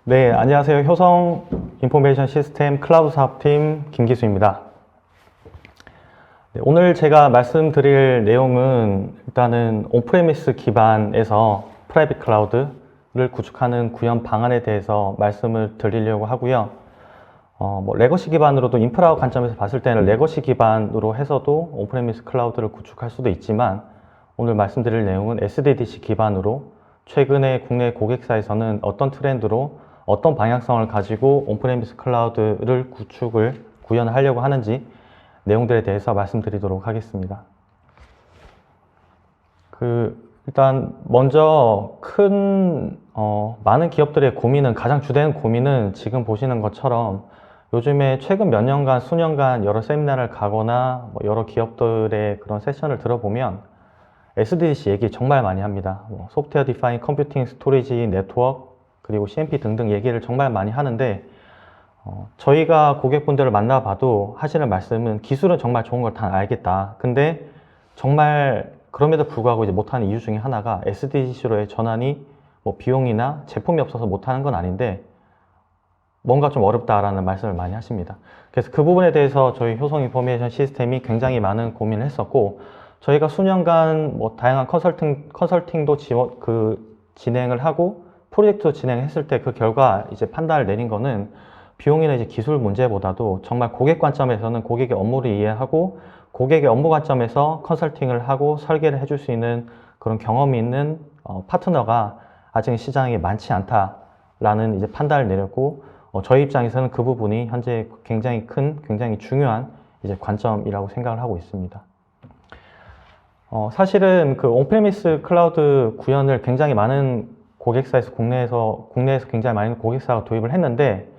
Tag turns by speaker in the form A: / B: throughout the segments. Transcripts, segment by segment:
A: 네, 안녕하세요. 효성 인포메이션 시스템 클라우드 사업팀 김기수입니다. 네, 오늘 제가 말씀드릴 내용은 일단은 온프레미스 기반에서 프라이빗 클라우드를 구축하는 구현 방안에 대해서 말씀을 드리려고 하고요. 레거시 기반으로도 인프라 관점에서 봤을 때는 레거시 기반으로 해서도 온프레미스 클라우드를 구축할 수도 있지만 오늘 말씀드릴 내용은 SDDC 기반으로 최근에 국내 고객사에서는 어떤 트렌드로 어떤 방향성을 가지고 온프레미스 클라우드를 구현을 하려고 하는지 내용들에 대해서 말씀드리도록 하겠습니다. 일단 먼저 많은 기업들의 가장 주된 고민은 지금 보시는 것처럼 요즘에 최근 몇 년간, 수년간 여러 세미나를 가거나 여러 기업들의 그런 세션을 들어보면 SDDC 얘기 정말 많이 합니다. 소프트웨어 디파인 컴퓨팅 스토리지 네트워크 그리고 CMP 등등 얘기를 정말 많이 하는데 저희가 고객분들을 만나봐도 하시는 말씀은 기술은 정말 좋은 걸 다 알겠다. 근데 정말 그럼에도 불구하고 이제 못하는 이유 중에 하나가 SDDC로의 전환이 비용이나 제품이 없어서 못하는 건 아닌데 뭔가 좀 어렵다라는 말씀을 많이 하십니다. 그래서 그 부분에 대해서 저희 효성 인포메이션 시스템이 굉장히 많은 고민을 했었고 저희가 수년간 다양한 컨설팅도 진행을 하고 프로젝트 진행했을 때 그 결과 이제 판단을 내린 거는 비용이나 이제 기술 문제보다도 정말 고객 관점에서는 고객의 업무를 이해하고 고객의 업무 관점에서 컨설팅을 하고 설계를 해줄 수 있는 그런 경험이 있는 파트너가 아직 시장에 많지 않다라는 이제 판단을 내렸고 저희 입장에서는 그 부분이 현재 굉장히 중요한 이제 관점이라고 생각을 하고 있습니다. 사실은 그 온프레미스 클라우드 구현을 굉장히 많은 고객사에서 국내에서 굉장히 많은 고객사가 도입을 했는데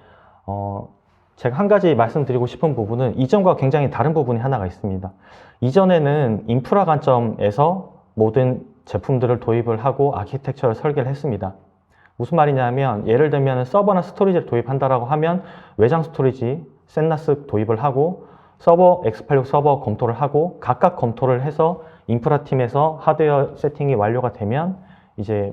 A: 제가 한 가지 말씀드리고 싶은 부분은 이전과 굉장히 다른 부분이 하나가 있습니다. 이전에는 인프라 관점에서 모든 제품들을 도입을 하고 아키텍처를 설계를 했습니다. 무슨 말이냐면 예를 들면 서버나 스토리지를 도입한다라고 하면 외장 스토리지, 샌나스 도입을 하고 서버, X86 서버 검토를 하고 각각 검토를 해서 인프라 팀에서 하드웨어 세팅이 완료가 되면 이제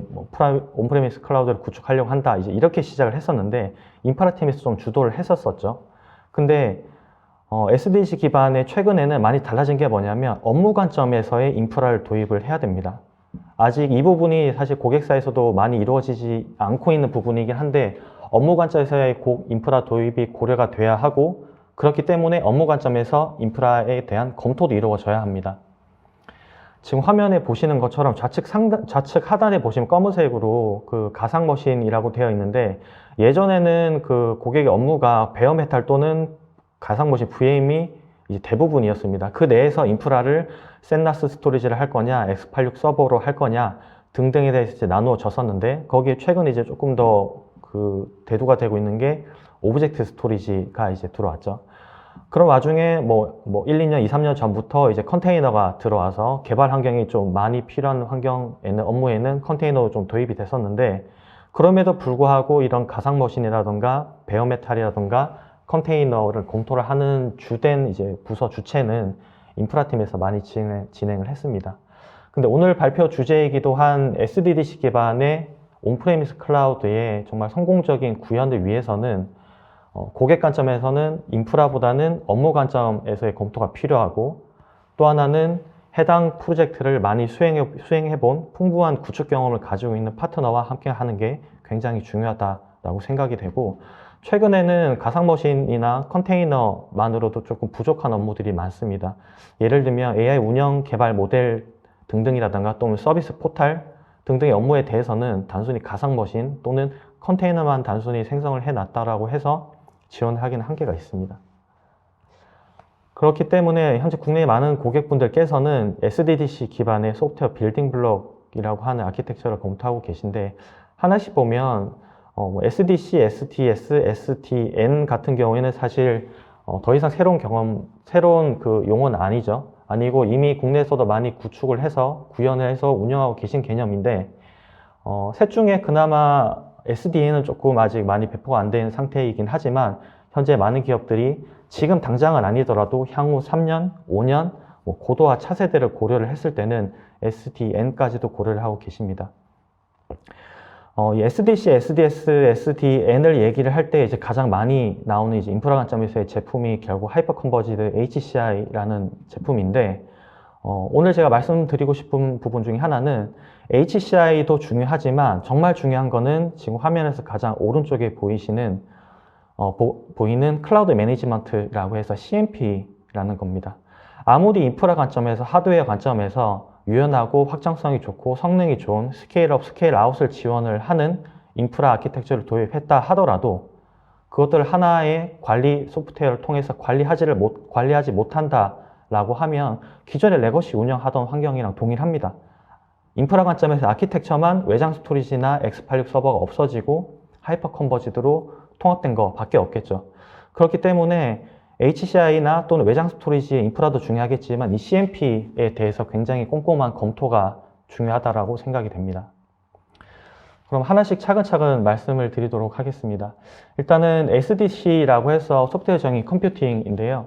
A: 온프레미스 클라우드를 구축하려고 한다. 이제 이렇게 시작을 했었는데 인프라 팀에서 좀 주도를 했었죠. 근데 SDDC 기반의 최근에는 많이 달라진 게 뭐냐면 업무 관점에서의 인프라를 도입을 해야 됩니다. 아직 이 부분이 사실 고객사에서도 많이 이루어지지 않고 있는 부분이긴 한데 업무 관점에서의 인프라 도입이 고려가 돼야 하고 그렇기 때문에 업무 관점에서 인프라에 대한 검토도 이루어져야 합니다. 지금 화면에 보시는 것처럼 좌측 하단에 보시면 검은색으로 그 가상머신이라고 되어 있는데 예전에는 그 고객의 업무가 베어메탈 또는 가상머신 VM이 이제 대부분이었습니다. 그 내에서 인프라를 샌나스 스토리지를 할 거냐, X86 서버로 할 거냐 등등에 대해서 이제 나누어졌었는데 거기에 최근 이제 조금 더 대두가 되고 있는 게 오브젝트 스토리지가 이제 들어왔죠. 그런 와중에 1, 2년, 2, 3년 전부터 이제 컨테이너가 들어와서 개발 환경이 좀 많이 필요한 업무에는 컨테이너도 좀 도입이 됐었는데 그럼에도 불구하고 이런 가상머신이라던가 베어메탈이라던가 컨테이너를 검토를 하는 주된 이제 부서 주체는 인프라팀에서 많이 진행을 했습니다. 근데 오늘 발표 주제이기도 한 SDDC 기반의 온프레미스 클라우드의 정말 성공적인 구현을 위해서는 고객 관점에서는 인프라보다는 업무 관점에서의 검토가 필요하고 또 하나는 해당 프로젝트를 많이 수행해본 풍부한 구축 경험을 가지고 있는 파트너와 함께 하는 게 굉장히 중요하다고 생각이 되고 최근에는 가상머신이나 컨테이너만으로도 조금 부족한 업무들이 많습니다. 예를 들면 AI 운영 개발 모델 등등이라든가 또는 서비스 포탈 등등의 업무에 대해서는 단순히 가상머신 또는 컨테이너만 단순히 생성을 해놨다라고 해서 지원하기는 한계가 있습니다. 그렇기 때문에 현재 국내의 많은 고객분들께서는 SDDC 기반의 소프트웨어 빌딩 블록이라고 하는 아키텍처를 검토하고 계신데 하나씩 보면 SDC, STS, STN 같은 경우에는 사실 더 이상 새로운 그 용어는 아니고 이미 국내에서도 많이 구축을 해서 구현을 해서 운영하고 계신 개념인데 셋 중에 그나마 SDN은 조금 아직 많이 배포가 안 된 상태이긴 하지만 현재 많은 기업들이 지금 당장은 아니더라도 향후 3년, 5년 고도화 차세대를 고려를 했을 때는 SDN까지도 고려를 하고 계십니다. 이 SDC, SDS, SDN을 얘기를 할 때 이제 가장 많이 나오는 이제 인프라 관점에서의 제품이 결국 하이퍼 컨버지드 HCI라는 제품인데, 오늘 제가 말씀드리고 싶은 부분 중에 하나는 HCI도 중요하지만 정말 중요한 거는 지금 화면에서 가장 오른쪽에 보이시는 보이는 클라우드 매니지먼트라고 해서 CMP라는 겁니다. 아무리 인프라 관점에서, 하드웨어 관점에서 유연하고 확장성이 좋고 성능이 좋은 스케일업, 스케일아웃을 지원을 하는 인프라 아키텍처를 도입했다 하더라도 그것들 하나의 관리 소프트웨어를 통해서 관리하지 못한다라고 하면 기존의 레거시 운영하던 환경이랑 동일합니다. 인프라 관점에서 아키텍처만 외장 스토리지나 X86 서버가 없어지고 하이퍼 컨버지드로 통합된 거 밖에 없겠죠. 그렇기 때문에 HCI나 또는 외장 스토리지의 인프라도 중요하겠지만 이 CMP에 대해서 굉장히 꼼꼼한 검토가 중요하다고 생각이 됩니다. 그럼 하나씩 차근차근 말씀을 드리도록 하겠습니다. 일단은 SDC라고 해서 소프트웨어 정의 컴퓨팅인데요.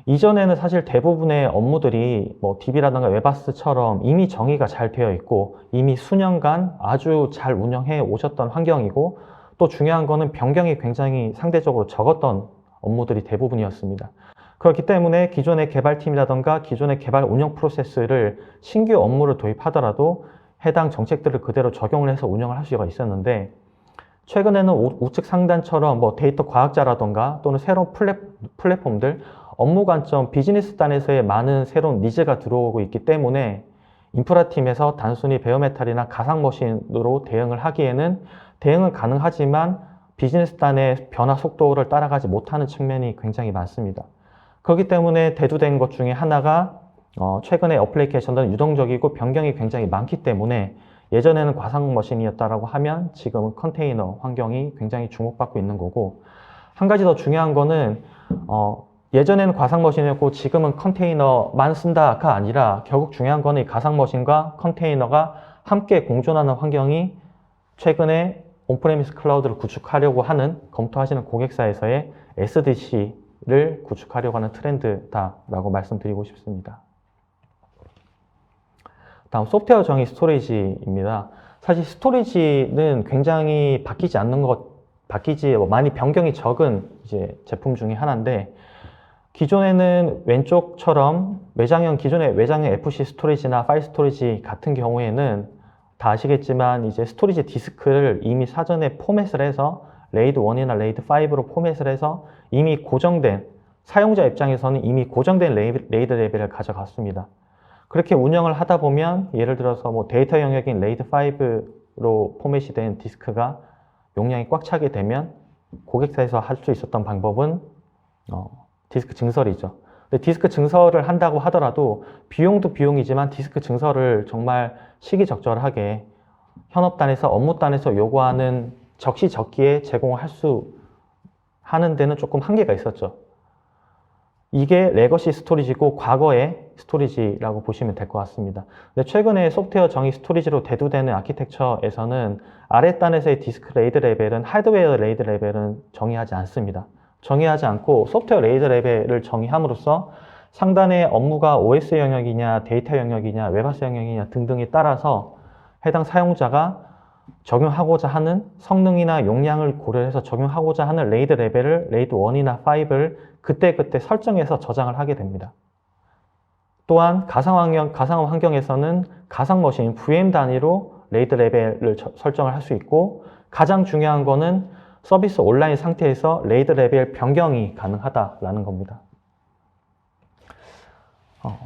A: 이전에는 사실 대부분의 업무들이 뭐 DB라든가 웨바스처럼 이미 정의가 잘 되어 있고 이미 수년간 아주 잘 운영해 오셨던 환경이고, 또 중요한 거는 변경이 굉장히 상대적으로 적었던 업무들이 대부분이었습니다. 그렇기 때문에 기존의 개발팀이라든가 기존의 개발 운영 프로세스를 신규 업무를 도입하더라도 해당 정책들을 그대로 적용을 해서 운영을 할 수가 있었는데, 최근에는 우측 상단처럼 뭐 데이터 과학자라든가 또는 새로운 플랫폼들, 업무 관점, 비즈니스 단에서의 많은 새로운 니즈가 들어오고 있기 때문에 인프라팀에서 단순히 베어메탈이나 가상머신으로 대응을 하기에는 대응은 가능하지만 비즈니스 단의 변화 속도를 따라가지 못하는 측면이 굉장히 많습니다. 그렇기 때문에 대두된 것 중에 하나가 최근에 어플리케이션들은 유동적이고 변경이 굉장히 많기 때문에 예전에는 가상머신이었다라고 하면 지금은 컨테이너 환경이 굉장히 주목받고 있는 거고, 한 가지 더 중요한 거는 예전에는 가상머신이었고 지금은 컨테이너만 쓴다가 아니라 결국 중요한 거는 이 가상머신과 컨테이너가 함께 공존하는 환경이 최근에 온프레미스 클라우드를 구축하려고 하는, 검토하시는 고객사에서의 SDC를 구축하려고 하는 트렌드다라고 말씀드리고 싶습니다. 다음 소프트웨어 정의 스토리지입니다. 사실 스토리지는 굉장히 많이 변경이 적은 이제 제품 중에 하나인데, 기존에는 왼쪽처럼 기존의 외장형 FC 스토리지나 파일 스토리지 같은 경우에는 다 아시겠지만 이제 스토리지 디스크를 이미 사전에 포맷을 해서 레이드 1이나 레이드 5로 포맷을 해서 이미 고정된, 사용자 입장에서는 이미 고정된 레이드 레벨을 가져갔습니다. 그렇게 운영을 하다 보면 예를 들어서 뭐 데이터 영역인 레이드 5로 포맷이 된 디스크가 용량이 꽉 차게 되면 고객사에서 할 수 있었던 방법은 디스크 증설이죠. 근데 디스크 증설을 한다고 하더라도 비용도 비용이지만 디스크 증설을 정말 시기적절하게 현업단에서, 업무단에서 요구하는 적시적기에 제공할 수 하는 데는 조금 한계가 있었죠. 이게 레거시 스토리지고 과거의 스토리지라고 보시면 될 것 같습니다. 근데 최근에 소프트웨어 정의 스토리지로 대두되는 아키텍처에서는 아랫단에서의 디스크 레이드 레벨은 하드웨어 레이드 레벨은 정의하지 않습니다. 정의하지 않고 소프트웨어 레이드 레벨을 정의함으로써 상단의 업무가 OS 영역이냐, 데이터 영역이냐, 웹하스 영역이냐 등등에 따라서 해당 사용자가 적용하고자 하는 성능이나 용량을 고려해서 적용하고자 하는 레이드 레벨을 레이드 1이나 5를 그때그때 설정해서 저장을 하게 됩니다. 또한 가상 환경에서는 가상머신, VM 단위로 레이드 레벨을 설정을 할 수 있고, 가장 중요한 거는 서비스 온라인 상태에서 레이드 레벨 변경이 가능하다라는 겁니다.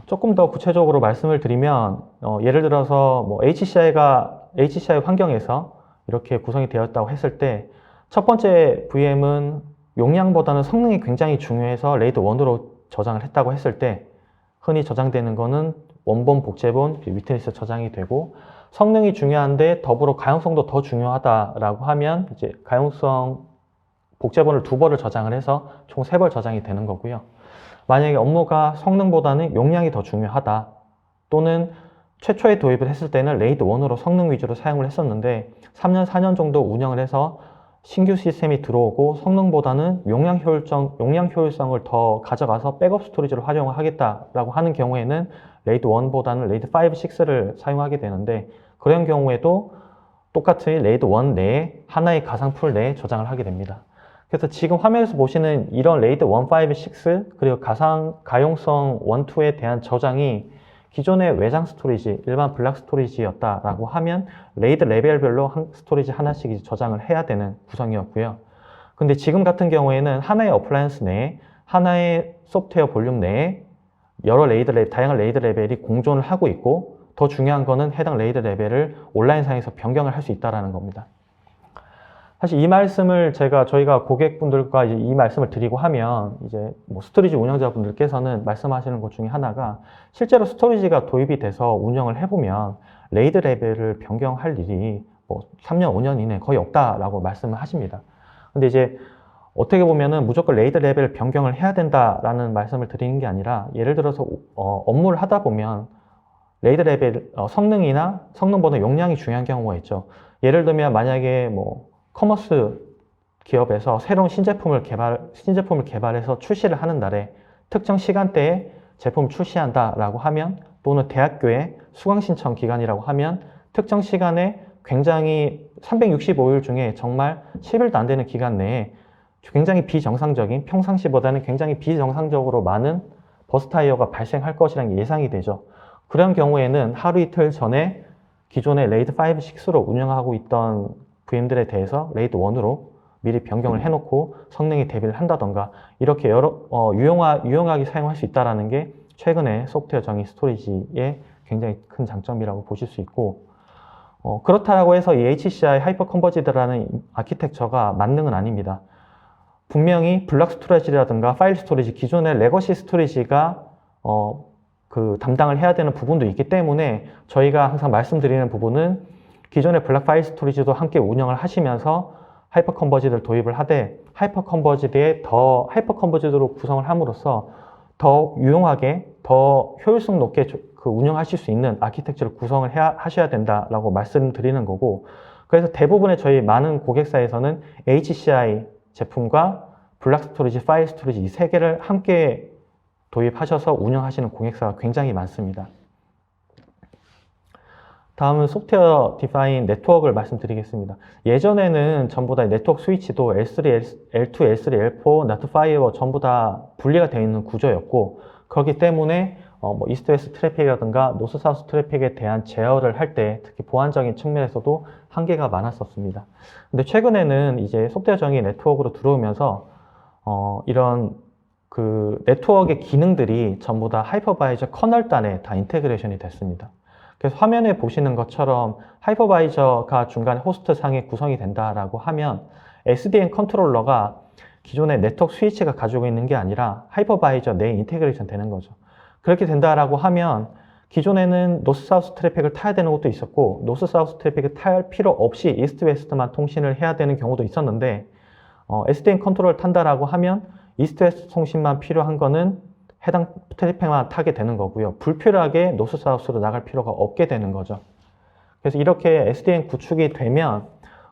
A: 조금 더 구체적으로 말씀을 드리면 예를 들어서 뭐 HCI 환경에서 이렇게 구성이 되었다고 했을 때 첫 번째 VM은 용량보다는 성능이 굉장히 중요해서 레이드 1으로 저장을 했다고 했을 때 흔히 저장되는 거는 원본, 복제본, 위트니스 저장이 되고, 성능이 중요한데 더불어 가용성도 더 중요하다라고 하면 이제 가용성 복제본을 2벌을 저장을 해서 총 3벌 저장이 되는 거고요. 만약에 업무가 성능보다는 용량이 더 중요하다, 또는 최초에 도입을 했을 때는 레이드 1으로 성능 위주로 사용을 했었는데 3년, 4년 정도 운영을 해서 신규 시스템이 들어오고 성능보다는 용량 효율성을 더 가져가서 백업 스토리지를 활용을 하겠다라고 하는 경우에는 레이드 1보다는 레이드 5, 6를 사용하게 되는데, 그런 경우에도 똑같이 레이드 1 내에 하나의 가상풀 내에 저장을 하게 됩니다. 그래서 지금 화면에서 보시는 이런 레이드 1, 5, 6 그리고 가용성 1, 2에 대한 저장이 기존의 외장 스토리지, 일반 블락 스토리지였다라고 하면 레이드 레벨별로 스토리지 하나씩 저장을 해야 되는 구성이었고요. 근데 지금 같은 경우에는 하나의 어플라이언스 내에 하나의 소프트웨어 볼륨 내에 여러 다양한 레이드 레벨이 공존을 하고 있고, 더 중요한 거는 해당 레이드 레벨을 온라인상에서 변경을 할 수 있다는 겁니다. 사실 이 말씀을 저희가 고객분들과 이제 이 말씀을 드리고 하면 이제 뭐 스토리지 운영자분들께서는 말씀하시는 것 중에 하나가, 실제로 스토리지가 도입이 돼서 운영을 해보면 레이드 레벨을 변경할 일이 뭐 3년, 5년 이내 거의 없다라고 말씀을 하십니다. 근데 이제 어떻게 보면은 무조건 레이드 레벨 변경을 해야 된다라는 말씀을 드리는 게 아니라, 예를 들어서 업무를 하다 보면 레이드 레벨 성능이나 성능보다 용량이 중요한 경우가 있죠. 예를 들면 만약에 뭐 커머스 기업에서 새로운 신제품을 개발해서 출시를 하는 날에 특정 시간대에 제품을 출시한다라고 하면, 또는 대학교의 수강 신청 기간이라고 하면 특정 시간에 굉장히 365일 중에 정말 10일도 안 되는 기간 내에 굉장히 비정상적인, 평상시보다는 굉장히 비정상적으로 많은 버스 타이어가 발생할 것이라는 게 예상이 되죠. 그런 경우에는 하루 이틀 전에 기존의 레이드 5, 6로 운영하고 있던 VM들에 대해서 레이드 1으로 미리 변경을 해놓고 성능에 대비를 한다던가, 이렇게 유용하게 사용할 수 있다는 게 최근에 소프트웨어 정의 스토리지의 굉장히 큰 장점이라고 보실 수 있고, 그렇다고 해서 이 HCI 하이퍼 컨버지드라는 아키텍처가 만능은 아닙니다. 분명히 블락 스토리지라든가 파일 스토리지, 기존의 레거시 스토리지가 담당을 해야 되는 부분도 있기 때문에, 저희가 항상 말씀드리는 부분은 기존의 블락 파일 스토리지도 함께 운영을 하시면서 하이퍼 컨버지드를 도입을 하되, 하이퍼 컨버지드로 구성을 함으로써 더 유용하게, 더 효율성 높게 운영하실 수 있는 아키텍처를 구성을 하셔야 된다라고 말씀드리는 거고, 그래서 대부분의 저희 많은 고객사에서는 HCI 제품과 블락 스토리지, 파일 스토리지 이 세 개를 함께 도입하셔서 운영하시는 고객사가 굉장히 많습니다. 다음은 소프트웨어 디파인 네트워크를 말씀드리겠습니다. 예전에는 전부 다 네트워크 스위치도 L3, L2, L3, L4, NAT5 전부 다 분리가 되어 있는 구조였고, 그렇기 때문에 뭐 이스트 웨스트 트래픽이라든가 노스 사우스 트래픽에 대한 제어를 할 때 특히 보안적인 측면에서도 한계가 많았었습니다. 근데 최근에는 이제 소프트웨어 정의 네트워크로 들어오면서 이런 네트워크의 기능들이 전부 다 하이퍼바이저 커널 단에 다 인테그레이션이 됐습니다. 그래서 화면에 보시는 것처럼 하이퍼바이저가 중간에 호스트 상에 구성이 된다라고 하면 SDN 컨트롤러가 기존의 네트워크 스위치가 가지고 있는 게 아니라 하이퍼바이저 내에 인테그레이션 되는 거죠. 그렇게 된다라고 하면 기존에는 노스 사우스 트래픽을 타야 되는 것도 있었고, 노스 사우스 트래픽을 탈 필요 없이 이스트 웨스트만 통신을 해야 되는 경우도 있었는데, SDN 컨트롤을 탄다라고 하면 이스트 웨스트 통신만 필요한 거는 해당 트래픽만 타게 되는 거고요. 불필요하게 노스 사우스로 나갈 필요가 없게 되는 거죠. 그래서 이렇게 SDN 구축이 되면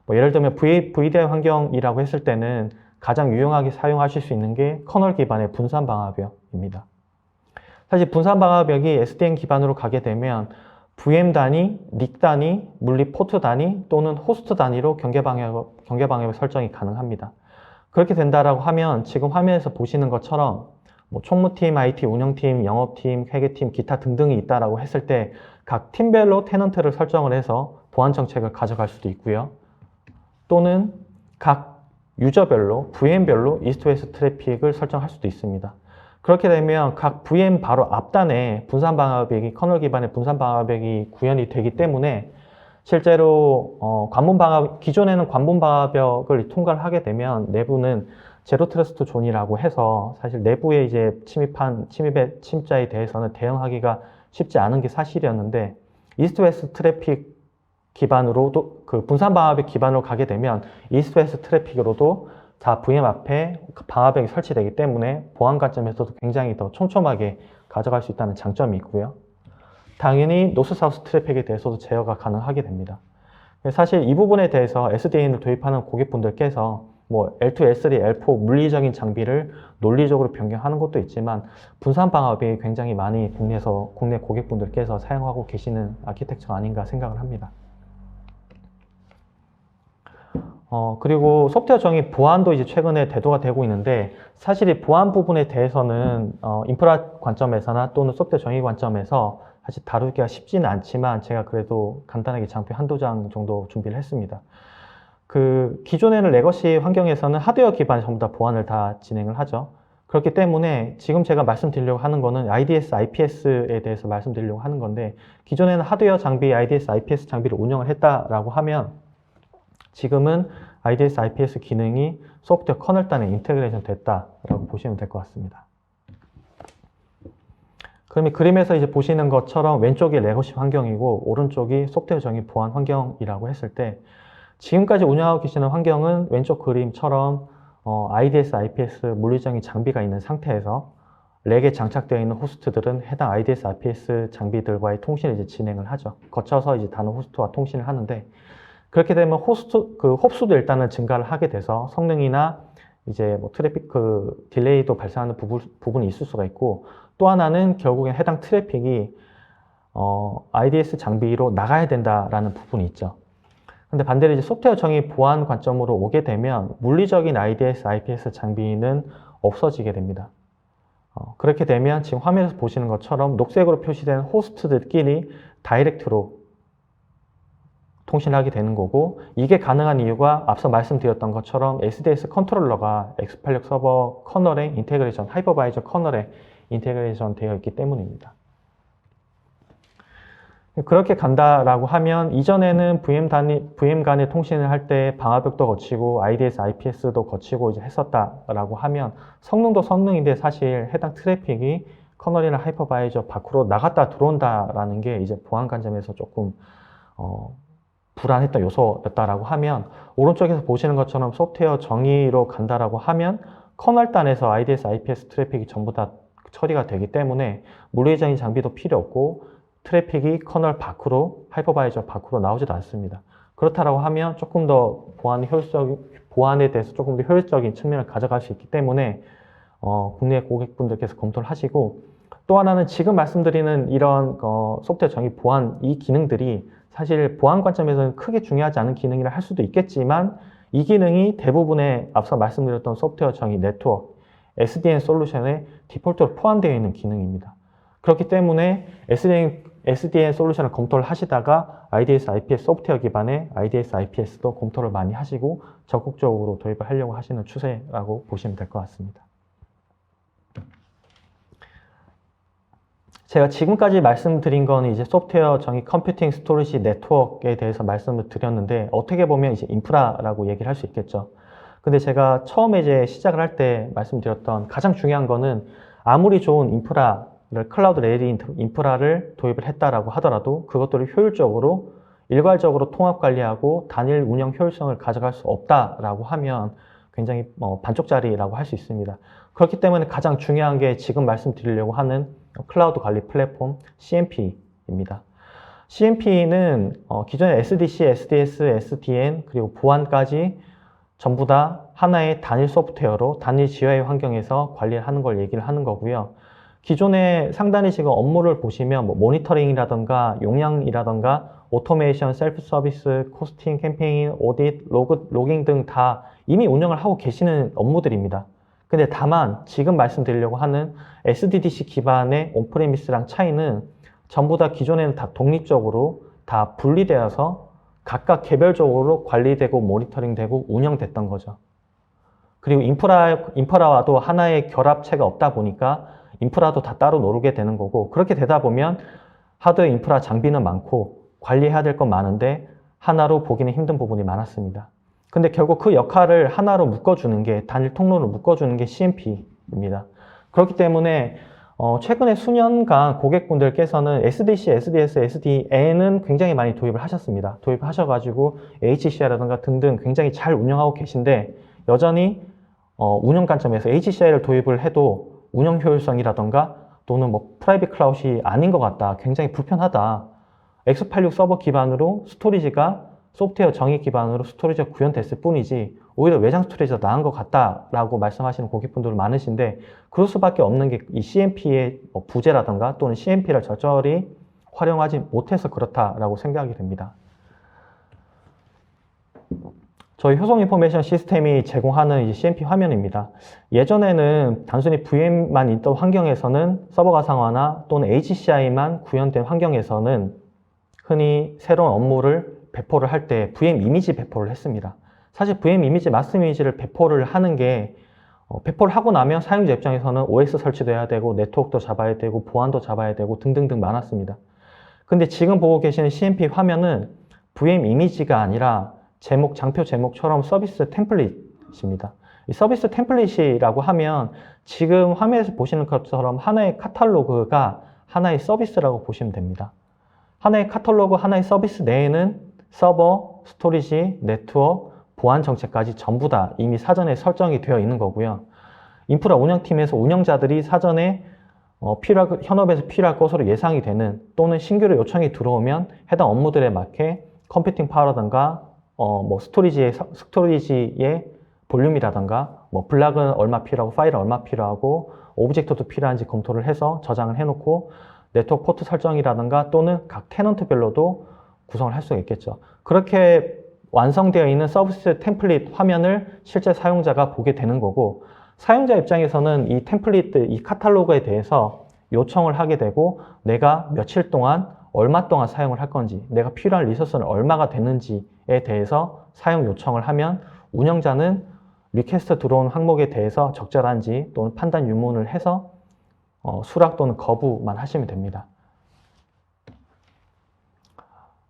A: 뭐 예를 들면 VDI 환경이라고 했을 때는 가장 유용하게 사용하실 수 있는 게 커널 기반의 분산 방화벽입니다. 사실 분산 방화벽이 SDN 기반으로 가게 되면 VM 단위, NIC 단위, 물리 포트 단위 또는 호스트 단위로 경계 방화벽 설정이 가능합니다. 그렇게 된다라고 하면 지금 화면에서 보시는 것처럼 뭐 총무팀, IT 운영팀, 영업팀, 회계팀, 기타 등등이 있다라고 했을 때 각 팀별로 테넌트를 설정을 해서 보안 정책을 가져갈 수도 있고요. 또는 각 유저별로, VM별로 이스트 웨스트 트래픽을 설정할 수도 있습니다. 그렇게 되면 각 VM 바로 앞단에 분산 방화벽이, 커널 기반의 분산 방화벽이 구현이 되기 때문에 실제로 기존에는 관문 방화벽을 통과를 하게 되면 내부는 제로 트러스트 존이라고 해서 사실 내부에 이제 침입자에 대해서는 대응하기가 쉽지 않은 게 사실이었는데, 이스트 웨스트 트래픽 기반으로도 분산 방화벽 기반으로 가게 되면 이스트 웨스트 트래픽으로도 다 VM 앞에 방화벽이 설치되기 때문에 보안 관점에서도 굉장히 더 촘촘하게 가져갈 수 있다는 장점이 있고요. 당연히 노스 사우스 트래픽에 대해서도 제어가 가능하게 됩니다. 사실 이 부분에 대해서 SDN을 도입하는 고객분들께서 뭐 L2, L3, L4 물리적인 장비를 논리적으로 변경하는 것도 있지만 분산 방화벽이 굉장히 많이 국내 고객분들께서 사용하고 계시는 아키텍처가 아닌가 생각을 합니다. 그리고 소프트웨어 정의 보안도 이제 최근에 대두가 되고 있는데, 사실 이 보안 부분에 대해서는 인프라 관점에서나 또는 소프트웨어 정의 관점에서 사실 다루기가 쉽지는 않지만, 제가 그래도 간단하게 장표 한두 장 정도 준비를 했습니다. 그 기존에는 레거시 환경에서는 하드웨어 기반 전부 다 보안을 다 진행을 하죠. 그렇기 때문에 지금 제가 말씀드리려고 하는 거는 IDS, IPS에 대해서 말씀드리려고 하는 건데, 기존에는 하드웨어 장비, IDS, IPS 장비를 운영을 했다라고 하면, 지금은 IDS, IPS 기능이 소프트웨어 커널 단에 인테그레이션 됐다라고 보시면 될 것 같습니다. 그러면 그림에서 이제 보시는 것처럼 왼쪽이 레거시 환경이고 오른쪽이 소프트웨어 정의 보안 환경이라고 했을 때, 지금까지 운영하고 계시는 환경은 왼쪽 그림처럼 IDS, IPS 물리적인 장비가 있는 상태에서 렉에 장착되어 있는 호스트들은 해당 IDS, IPS 장비들과의 통신을 이제 진행을 하죠. 거쳐서 이제 다른 호스트와 통신을 하는데, 그렇게 되면 홉수도 일단은 증가를 하게 돼서 성능이나 이제 뭐 트래픽 딜레이도 발생하는 부분이 있을 수가 있고, 또 하나는 결국엔 해당 트래픽이 IDS 장비로 나가야 된다라는 부분이 있죠. 근데 반대로 이제 소프트웨어 정의 보안 관점으로 오게 되면 물리적인 IDS, IPS 장비는 없어지게 됩니다. 그렇게 되면 지금 화면에서 보시는 것처럼 녹색으로 표시된 호스트들끼리 다이렉트로 통신을 하게 되는 거고, 이게 가능한 이유가 앞서 말씀드렸던 것처럼 SDS 컨트롤러가 X86 서버 커널에 인테그레이션, 하이퍼바이저 커널에 인테그레이션 되어 있기 때문입니다. 그렇게 간다라고 하면, 이전에는 VM 간의 통신을 할 때 방화벽도 거치고 IDS, IPS도 거치고 이제 했었다라고 하면, 성능도 성능인데 사실 해당 트래픽이 커널이나 하이퍼바이저 밖으로 나갔다 들어온다라는 게 이제 보안 관점에서 조금 불안했던 요소였다라고 하면, 오른쪽에서 보시는 것처럼 소프트웨어 정의로 간다라고 하면 커널 단에서 IDS, IPS 트래픽이 전부 다 처리가 되기 때문에 물리적인 장비도 필요 없고, 트래픽이 커널 밖으로, 하이퍼바이저 밖으로 나오지도 않습니다. 그렇다라고 하면 조금 더 보안에 대해서 조금 더 효율적인 측면을 가져갈 수 있기 때문에 국내 고객분들께서 검토를 하시고, 또 하나는 지금 말씀드리는 이런 소프트웨어 정의 보안 이 기능들이 사실 보안 관점에서는 크게 중요하지 않은 기능이라 할 수도 있겠지만, 이 기능이 대부분의 앞서 말씀드렸던 소프트웨어 정의 네트워크, SDN 솔루션에 디폴트로 포함되어 있는 기능입니다. 그렇기 때문에 SDN 솔루션을 검토를 하시다가 IDS, IPS 소프트웨어 기반의 IDS, IPS도 검토를 많이 하시고 적극적으로 도입을 하려고 하시는 추세라고 보시면 될 것 같습니다. 제가 지금까지 말씀드린 건 이제 소프트웨어 정의 컴퓨팅 스토리지 네트워크에 대해서 말씀을 드렸는데, 어떻게 보면 이제 인프라라고 얘기를 할 수 있겠죠. 근데 제가 처음에 이제 시작을 할 때 말씀드렸던 가장 중요한 거는, 아무리 좋은 인프라를, 클라우드 레디 인프라를 도입을 했다라고 하더라도 그것들을 효율적으로 일괄적으로 통합 관리하고 단일 운영 효율성을 가져갈 수 없다라고 하면 굉장히 반쪽짜리라고 할 수 있습니다. 그렇기 때문에 가장 중요한 게 지금 말씀드리려고 하는 클라우드 관리 플랫폼 CMP입니다. CMP는 기존의 SDC, SDS, SDN 그리고 보안까지 전부 다 하나의 단일 소프트웨어로 단일 GUI 환경에서 관리를 하는 걸 얘기를 하는 거고요. 기존의 상단에 지금 업무를 보시면 모니터링이라던가 용량이라던가 오토메이션, 셀프 서비스, 코스팅, 캠페인, 오딧, 로깅 등 다 이미 운영을 하고 계시는 업무들입니다. 근데 다만 지금 말씀드리려고 하는 SDDC 기반의 온프레미스랑 차이는 전부 다 기존에는 다 독립적으로 다 분리되어서 각각 개별적으로 관리되고 모니터링되고 운영됐던 거죠. 그리고 인프라와도 하나의 결합체가 없다 보니까 인프라도 다 따로 노르게 되는 거고, 그렇게 되다 보면 하드웨어 인프라 장비는 많고 관리해야 될 건 많은데 하나로 보기는 힘든 부분이 많았습니다. 근데 결국 그 역할을 하나로 묶어주는 게, 단일 통로로 묶어주는 게 CMP입니다. 그렇기 때문에 최근에 수년간 고객분들께서는 SDC, SDS, SDN은 굉장히 많이 도입을 하셨습니다. 도입하셔가지고 HCI라든가 등등 굉장히 잘 운영하고 계신데, 여전히 운영 관점에서 HCI를 도입을 해도 운영 효율성이라던가 또는 뭐 프라이빗 클라우드이 아닌 것 같다, 굉장히 불편하다, X86 서버 기반으로 스토리지가 소프트웨어 정의 기반으로 스토리지가 구현됐을 뿐이지 오히려 외장 스토리지가 나은 것 같다라고 말씀하시는 고객분들 많으신데, 그럴 수밖에 없는 게 이 CMP의 부재라던가 또는 CMP를 적절히 활용하지 못해서 그렇다라고 생각이 됩니다. 저희 효성 인포메이션 시스템이 제공하는 CMP 화면입니다. 예전에는 단순히 VM만 있던 환경에서는 서버 가상화나 또는 HCI만 구현된 환경에서는 흔히 새로운 업무를 배포를 할 때 VM 이미지 배포를 했습니다. 사실 VM 이미지, 마스 이미지를 배포를 하는 게 배포를 하고 나면 사용자 입장에서는 OS 설치돼야 되고 네트워크도 잡아야 되고 보안도 잡아야 되고 등등등 많았습니다. 근데 지금 보고 계시는 CMP 화면은 VM 이미지가 아니라 제목, 장표 제목처럼 서비스 템플릿입니다. 이 서비스 템플릿이라고 하면 지금 화면에서 보시는 것처럼 하나의 카탈로그가 하나의 서비스라고 보시면 됩니다. 하나의 카탈로그, 하나의 서비스 내에는 서버, 스토리지, 네트워크, 보안 정책까지 전부 다 이미 사전에 설정이 되어 있는 거고요. 인프라 운영팀에서 운영자들이 사전에 현업에서 필요할 것으로 예상이 되는 또는 신규로 요청이 들어오면 해당 업무들에 맞게 컴퓨팅 파워라든가 스토리지의 볼륨이라든가 블락은 얼마 필요하고 파일은 얼마 필요하고 오브젝트도 필요한지 검토를 해서 저장을 해놓고 네트워크 포트 설정이라든가 또는 각 테넌트별로도 구성을 할 수가 있겠죠. 그렇게 완성되어 있는 서비스 템플릿 화면을 실제 사용자가 보게 되는 거고, 사용자 입장에서는 이 템플릿, 이 카탈로그에 대해서 요청을 하게 되고 내가 며칠 동안 얼마 동안 사용을 할 건지, 내가 필요한 리소스는 얼마가 되는지에 대해서 사용 요청을 하면 운영자는 리퀘스트 들어온 항목에 대해서 적절한지 또는 판단 유무를 해서 수락 또는 거부만 하시면 됩니다.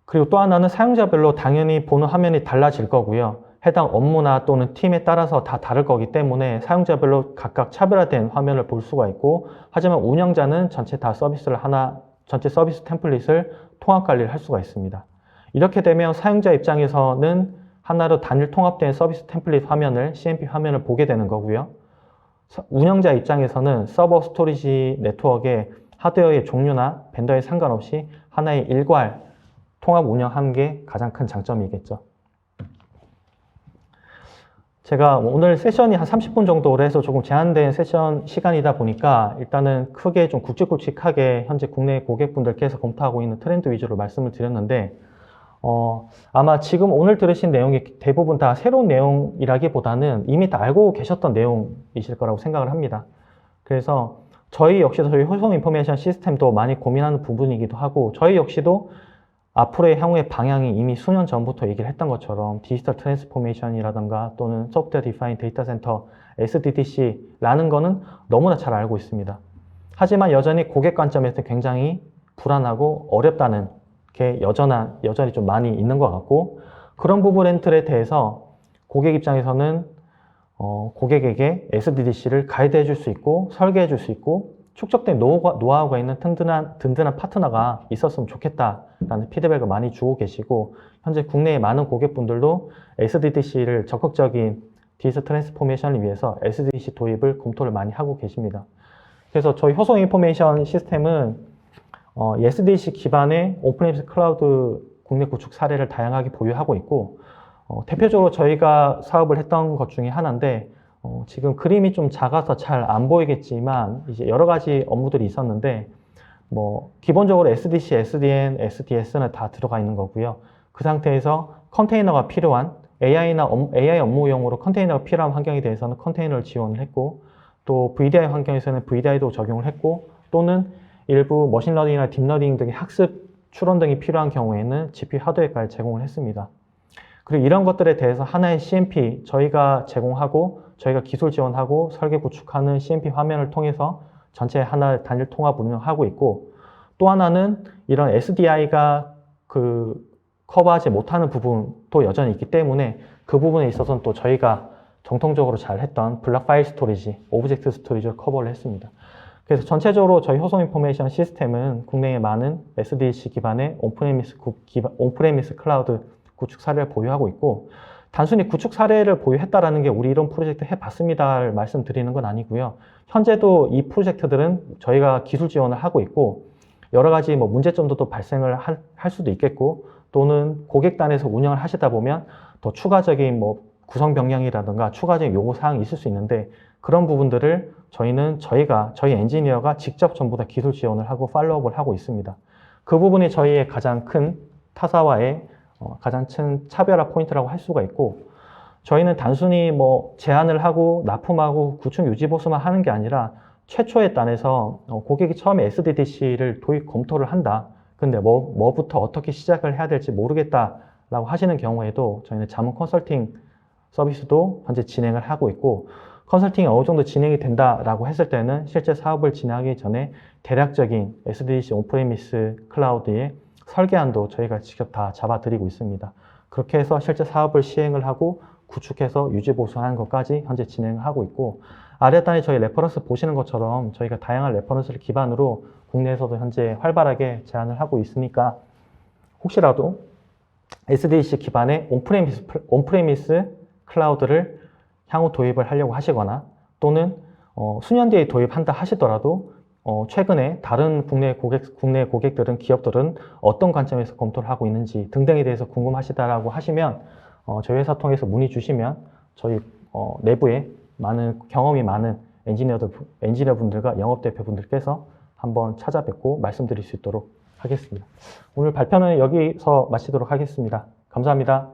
A: 그리고 또 하나는 사용자별로 당연히 보는 화면이 달라질 거고요. 해당 업무나 또는 팀에 따라서 다 다를 거기 때문에 사용자별로 각각 차별화된 화면을 볼 수가 있고, 하지만 운영자는 전체 서비스 템플릿을 통합 관리를 할 수가 있습니다. 이렇게 되면 사용자 입장에서는 하나로 단일 통합된 서비스 템플릿 화면을, CMP 화면을 보게 되는 거고요. 운영자 입장에서는 서버, 스토리지, 네트워크의 하드웨어의 종류나 벤더에 상관없이 하나의 일괄 통합 운영하는 게 가장 큰 장점이겠죠. 제가 오늘 세션이 한 30분 정도로 해서 조금 제한된 세션 시간이다 보니까 일단은 크게 좀 굵직굵직하게 현재 국내 고객분들께서 검토하고 있는 트렌드 위주로 말씀을 드렸는데, 아마 지금 오늘 들으신 내용이 대부분 다 새로운 내용이라기보다는 이미 다 알고 계셨던 내용이실 거라고 생각을 합니다. 그래서 저희 효성 인포메이션 시스템도 많이 고민하는 부분이기도 하고, 저희 역시도 앞으로의 향후의 방향이 이미 수년 전부터 얘기를 했던 것처럼 디지털 트랜스포메이션이라든가 또는 소프트웨어 디파인 데이터 센터, SDDC라는 거는 너무나 잘 알고 있습니다. 하지만 여전히 고객 관점에서 굉장히 불안하고 어렵다는 게 여전히 좀 많이 있는 것 같고, 그런 부분들에 대해서 고객 입장에서는 고객에게 SDDC를 가이드해 줄 수 있고 설계해 줄 수 있고 축적된 노하우가 있는 든든한 파트너가 있었으면 좋겠다라는 피드백을 많이 주고 계시고, 현재 국내의 많은 고객분들도 SDDC를 적극적인 디지털 트랜스포메이션을 위해서 SDDC 도입을 검토를 많이 하고 계십니다. 그래서 저희 효성 인포메이션 시스템은 SDDC 기반의 오픈앱스 클라우드 국내 구축 사례를 다양하게 보유하고 있고, 대표적으로 저희가 사업을 했던 것 중에 하나인데, 지금 그림이 좀 작아서 잘 안 보이겠지만 이제 여러 가지 업무들이 있었는데, 기본적으로 SDC, SDN, SDS는 다 들어가 있는 거고요. 그 상태에서 컨테이너가 필요한 AI 업무용으로 컨테이너가 필요한 환경에 대해서는 컨테이너를 지원을 했고, 또 VDI 환경에서는 VDI도 적용을 했고, 또는 일부 머신러닝이나 딥러닝 등의 학습 추론 등이 필요한 경우에는 GPU 하드웨어까지 제공을 했습니다. 그리고 이런 것들에 대해서 하나의 CMP, 저희가 제공하고 저희가 기술 지원하고 설계 구축하는 CMP 화면을 통해서 전체 하나 단일 통합 운영하고 있고, 또 하나는 이런 SDI가 커버하지 못하는 부분도 여전히 있기 때문에 그 부분에 있어서는 또 저희가 정통적으로 잘 했던 블락 파일 스토리지, 오브젝트 스토리지를 커버를 했습니다. 그래서 전체적으로 저희 효성 인포메이션 시스템은 국내에 많은 SDDC 기반의 온프레미스 클라우드 구축 사례를 보유하고 있고, 단순히 구축 사례를 보유했다라는 게 우리 이런 프로젝트 해봤습니다를 말씀드리는 건 아니고요. 현재도 이 프로젝트들은 저희가 기술 지원을 하고 있고, 여러 가지 문제점도 또 발생을 할 수도 있겠고, 또는 고객단에서 운영을 하시다 보면 더 추가적인 구성 변경이라든가 추가적인 요구 사항이 있을 수 있는데, 그런 부분들을 저희 엔지니어가 직접 전부 다 기술 지원을 하고 팔로우업을 하고 있습니다. 그 부분이 저희의 가장 큰 타사와의 가장 큰 차별화 포인트라고 할 수가 있고, 저희는 단순히 뭐 제안을 하고 납품하고 구축 유지 보수만 하는 게 아니라 최초의 단에서 고객이 처음에 SDDC를 도입 검토를 한다. 근데 뭐부터 어떻게 시작을 해야 될지 모르겠다라고 하시는 경우에도 저희는 자문 컨설팅 서비스도 현재 진행을 하고 있고, 컨설팅이 어느 정도 진행이 된다라고 했을 때는 실제 사업을 진행하기 전에 대략적인 SDDC 온프레미스 클라우드의 설계안도 저희가 직접 다 잡아드리고 있습니다. 그렇게 해서 실제 사업을 시행을 하고 구축해서 유지 보수하는 것까지 현재 진행하고 있고, 아래 단에 저희 레퍼런스 보시는 것처럼 저희가 다양한 레퍼런스를 기반으로 국내에서도 현재 활발하게 제안을 하고 있으니까 혹시라도 SDDC 기반의 온프레미스 클라우드를 향후 도입을 하려고 하시거나 또는 수년 뒤에 도입한다 하시더라도 최근에 다른 국내 고객들은 기업들은 어떤 관점에서 검토를 하고 있는지 등등에 대해서 궁금하시다라고 하시면 저희 회사 통해서 문의 주시면 저희 내부에 경험이 많은 엔지니어분들과 영업대표분들께서 한번 찾아뵙고 말씀드릴 수 있도록 하겠습니다. 오늘 발표는 여기서 마치도록 하겠습니다. 감사합니다.